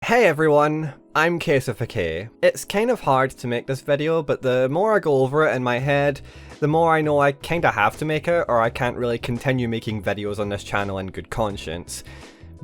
Hey everyone, I'm Kaius. It's kind of hard to make this video, but the more I go over it in my head, the more I know I kinda have to make it, or I can't really continue making videos on this channel in good conscience.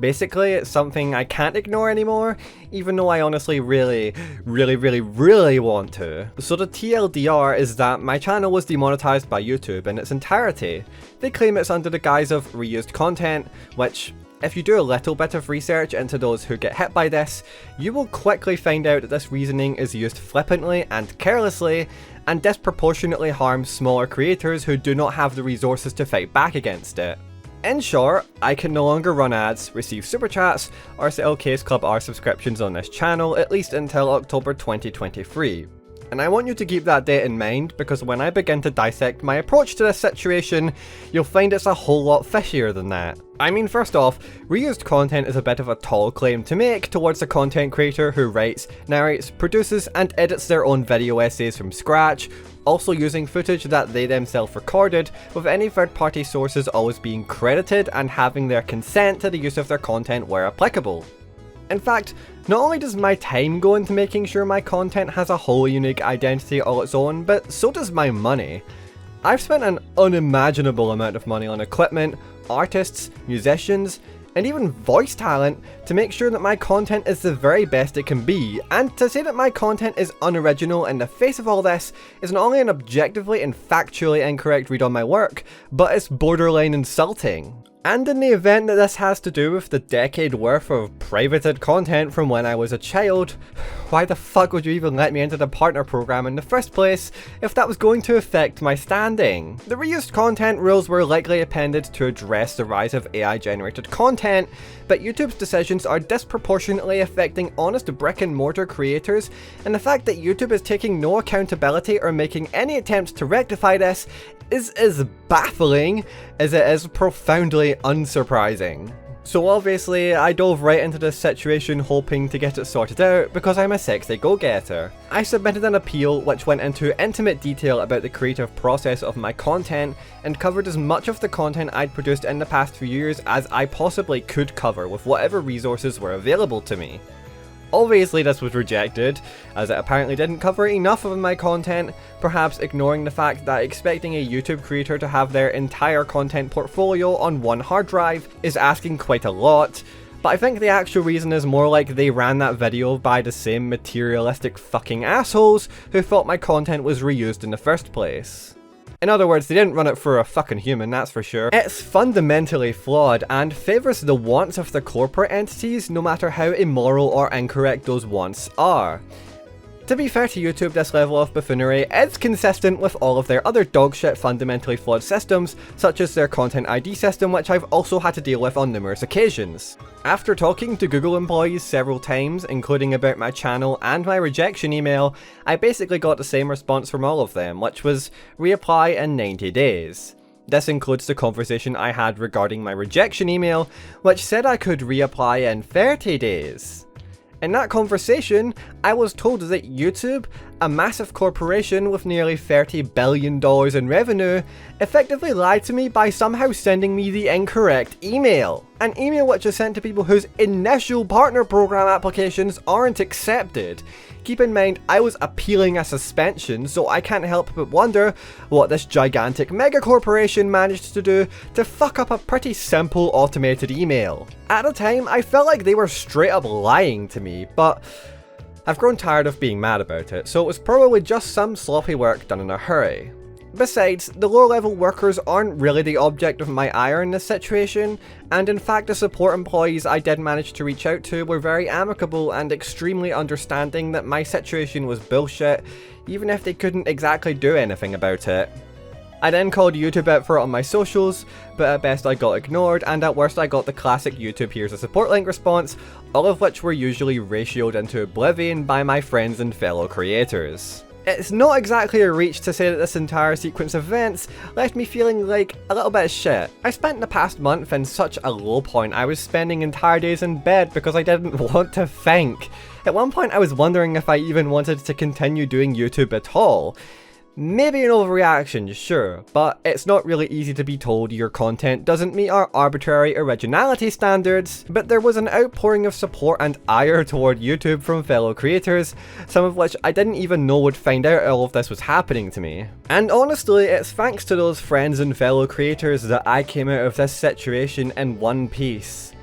Basically, it's something I can't ignore anymore, even though I honestly really want to. So the TLDR is that my channel was demonetized by YouTube in its entirety. They claim it's under the guise of reused content, which, if you do a little bit of research into those who get hit by this, you will quickly find out that this reasoning is used flippantly and carelessly, and disproportionately harms smaller creators who do not have the resources to fight back against it. In short, I can no longer run ads, receive super chats, or sell Case Club R subscriptions on this channel, at least until October 2023. And I want you to keep that date in mind, because when I begin to dissect my approach to this situation, you'll find it's a whole lot fishier than that. I mean, first off, reused content is a bit of a tall claim to make towards a content creator who writes, narrates, produces, and edits their own video essays from scratch, also using footage that they themselves recorded, with any third-party sources always being credited and having their consent to the use of their content where applicable. In fact, not only does my time go into making sure my content has a whole unique identity all its own, but so does my money. I've spent an unimaginable amount of money on equipment, artists, musicians, and even voice talent to make sure that my content is the very best it can be, and to say that my content is unoriginal in the face of all this is not only an objectively and factually incorrect read on my work, but it's borderline insulting. And in the event that this has to do with the decade worth of privated content from when I was a child, why the fuck would you even let me into the partner program in the first place if that was going to affect my standing? The reused content rules were likely appended to address the rise of AI generated content, but YouTube's decisions are disproportionately affecting honest brick and mortar creators, and the fact that YouTube is taking no accountability or making any attempts to rectify this is as baffling as it is profoundly unsurprising. So obviously, I dove right into this situation hoping to get it sorted out because I'm a sexy go-getter. I submitted an appeal which went into intimate detail about the creative process of my content and covered as much of the content I'd produced in the past few years as I possibly could cover with whatever resources were available to me. Obviously this was rejected, as it apparently didn't cover enough of my content, perhaps ignoring the fact that expecting a YouTube creator to have their entire content portfolio on one hard drive is asking quite a lot, but I think the actual reason is more like they ran that video by the same materialistic fucking assholes who thought my content was reused in the first place. In other words, they didn't run it for a fucking human, that's for sure. It's fundamentally flawed and favours the wants of the corporate entities, no matter how immoral or incorrect those wants are. To be fair to YouTube, this level of buffoonery is consistent with all of their other dogshit fundamentally flawed systems, such as their Content ID system, which I've also had to deal with on numerous occasions. After talking to Google employees several times, including about my channel and my rejection email, I basically got the same response from all of them, which was reapply in 90 days. This includes the conversation I had regarding my rejection email, which said I could reapply in 30 days. In that conversation, I was told that YouTube, a massive corporation with nearly $30 billion in revenue, effectively lied to me by somehow sending me the incorrect email. An email which is sent to people whose initial partner program applications aren't accepted. Keep in mind, I was appealing a suspension, so I can't help but wonder what this gigantic megacorporation managed to do to fuck up a pretty simple automated email. At the time, I felt like they were straight up lying to me, but I've grown tired of being mad about it, so it was probably just some sloppy work done in a hurry. Besides, the lower-level workers aren't really the object of my ire in this situation, and in fact the support employees I did manage to reach out to were very amicable and extremely understanding that my situation was bullshit, even if they couldn't exactly do anything about it. I then called YouTube out for it on my socials, but at best I got ignored, and at worst I got the classic YouTube here's a support link response, all of which were usually ratioed into oblivion by my friends and fellow creators. It's not exactly a reach to say that this entire sequence of events left me feeling like a little bit of shit. I spent the past month in such a low point. I was spending entire days in bed because I didn't want to think. At one point I was wondering if I even wanted to continue doing YouTube at all. Maybe an overreaction, sure, but it's not really easy to be told your content doesn't meet our arbitrary originality standards. But there was an outpouring of support and ire toward YouTube from fellow creators, some of which I didn't even know would find out all of this was happening to me. And honestly, it's thanks to those friends and fellow creators that I came out of this situation in one piece.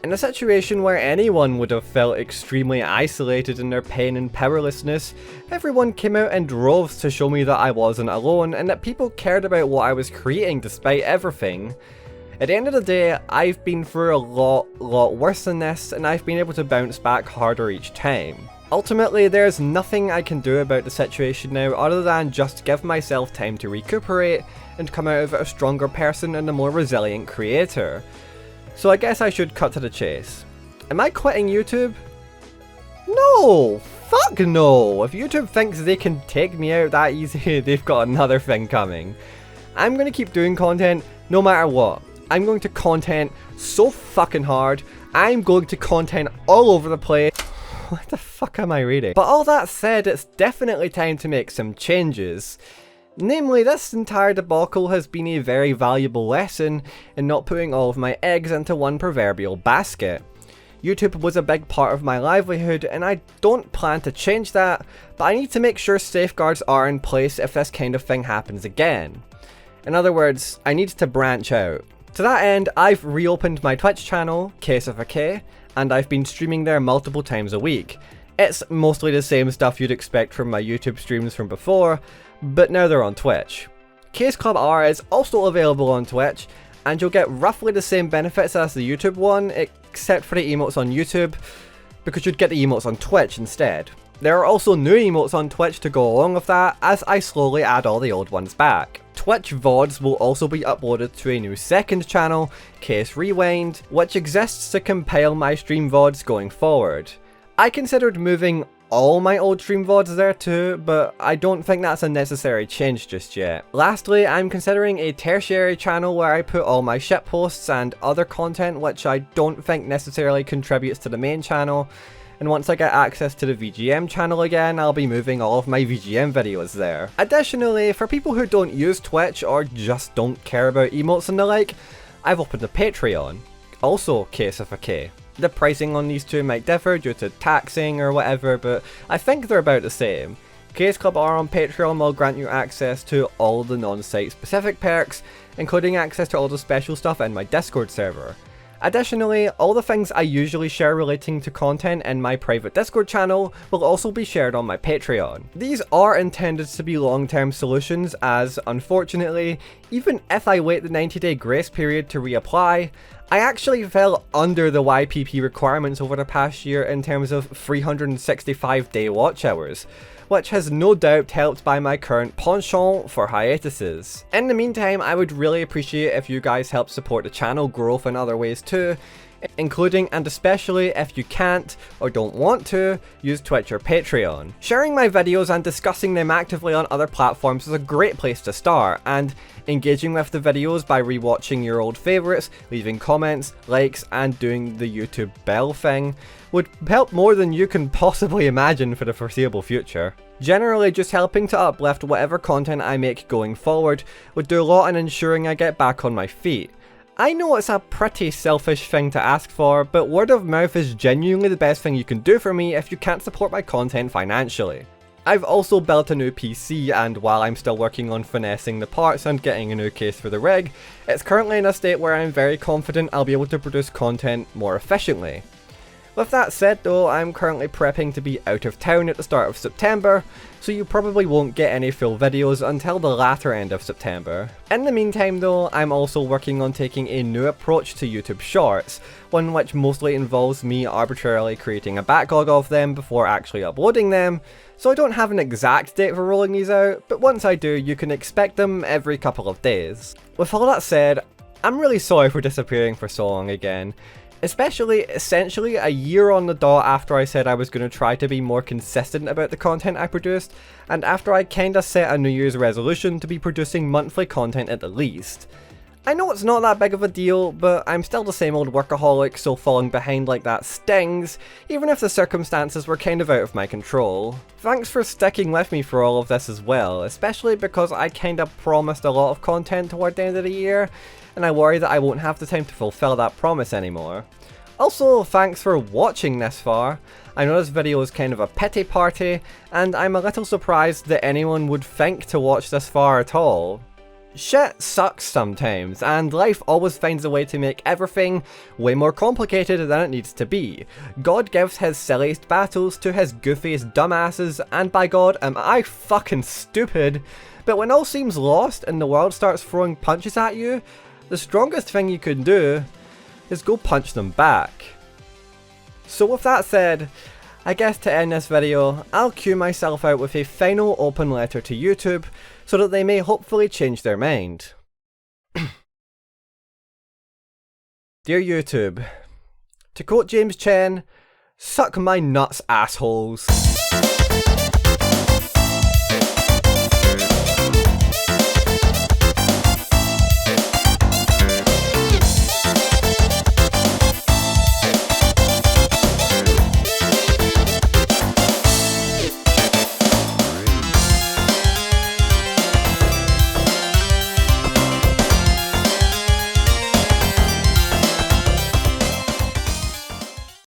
In a situation where anyone would have felt extremely isolated in their pain and powerlessness, everyone came out in droves to show me that I wasn't alone and that people cared about what I was creating despite everything. At the end of the day, I've been through a lot worse than this, and I've been able to bounce back harder each time. Ultimately, there's nothing I can do about the situation now other than just give myself time to recuperate and come out of it a stronger person and a more resilient creator. So I guess I should cut to the chase. Am I quitting YouTube? No! Fuck no! If YouTube thinks they can take me out that easy, they've got another thing coming. I'm gonna keep doing content no matter what. I'm going to content so fucking hard. I'm going to content all over the place. What the fuck am I reading? But all that said, it's definitely time to make some changes. Namely, this entire debacle has been a very valuable lesson in not putting all of my eggs into one proverbial basket. YouTube was a big part of my livelihood and I don't plan to change that, but I need to make sure safeguards are in place if this kind of thing happens again. In other words, I need to branch out. To that end, I've reopened my Twitch channel, Case of a K, and I've been streaming there multiple times a week. It's mostly the same stuff you'd expect from my YouTube streams from before, but now they're on Twitch. Case Club R is also available on Twitch, and you'll get roughly the same benefits as the YouTube one, except for the emotes on YouTube, because you'd get the emotes on Twitch instead. There are also new emotes on Twitch to go along with that, as I slowly add all the old ones back. Twitch VODs will also be uploaded to a new second channel, Case Rewind, which exists to compile my stream VODs going forward. I considered moving all my old stream VODs there too, but I don't think that's a necessary change just yet. Lastly, I'm considering a tertiary channel where I put all my shitposts and other content which I don't think necessarily contributes to the main channel, and once I get access to the VGM channel again, I'll be moving all of my VGM videos there. Additionally, for people who don't use Twitch or just don't care about emotes and the like, I've opened a Patreon, also Case of a K. The pricing on these two might differ due to taxing or whatever, but I think they're about the same. Case Club R on Patreon will grant you access to all the non-site specific perks, including access to all the special stuff in my Discord server. Additionally, all the things I usually share relating to content in my private Discord channel will also be shared on my Patreon. These are intended to be long-term solutions as, unfortunately, even if I wait the 90-day grace period to reapply, I actually fell under the YPP requirements over the past year in terms of 365-day watch hours, which has no doubt helped by my current penchant for hiatuses. In the meantime, I would really appreciate if you guys help support the channel growth in other ways too, including and especially if you can't or don't want to use Twitch or Patreon. Sharing my videos and discussing them actively on other platforms is a great place to start, and engaging with the videos by rewatching your old favourites, leaving comments, likes, and doing the YouTube bell thing would help more than you can possibly imagine for the foreseeable future. Generally, just helping to uplift whatever content I make going forward would do a lot in ensuring I get back on my feet. I know it's a pretty selfish thing to ask for, but word of mouth is genuinely the best thing you can do for me if you can't support my content financially. I've also built a new PC, and while I'm still working on finessing the parts and getting a new case for the rig, it's currently in a state where I'm very confident I'll be able to produce content more efficiently. With that said though, I'm currently prepping to be out of town at the start of September, so you probably won't get any full videos until the latter end of September. In the meantime though, I'm also working on taking a new approach to YouTube Shorts, one which mostly involves me arbitrarily creating a backlog of them before actually uploading them, so I don't have an exact date for rolling these out, but once I do, you can expect them every couple of days. With all that said, I'm really sorry for disappearing for so long again. Especially, essentially, a year on the dot after I said I was going to try to be more consistent about the content I produced, and after I kinda set a New Year's resolution to be producing monthly content at the least. I know it's not that big of a deal, but I'm still the same old workaholic, so falling behind like that stings, even if the circumstances were kind of out of my control. Thanks for sticking with me for all of this as well, especially because I kinda promised a lot of content toward the end of the year, and I worry that I won't have the time to fulfill that promise anymore. Also, thanks for watching this far. I know this video is kind of a pity party, and I'm a little surprised that anyone would think to watch this far at all. Shit sucks sometimes, and life always finds a way to make everything way more complicated than it needs to be. God gives his silliest battles to his goofiest dumbasses, and by God am I fucking stupid. But when all seems lost and the world starts throwing punches at you, the strongest thing you can do is go punch them back. So with that said, I guess to end this video, I'll cue myself out with a final open letter to YouTube, so that they may hopefully change their mind. Dear YouTube, to quote James Chen, suck my nuts, assholes.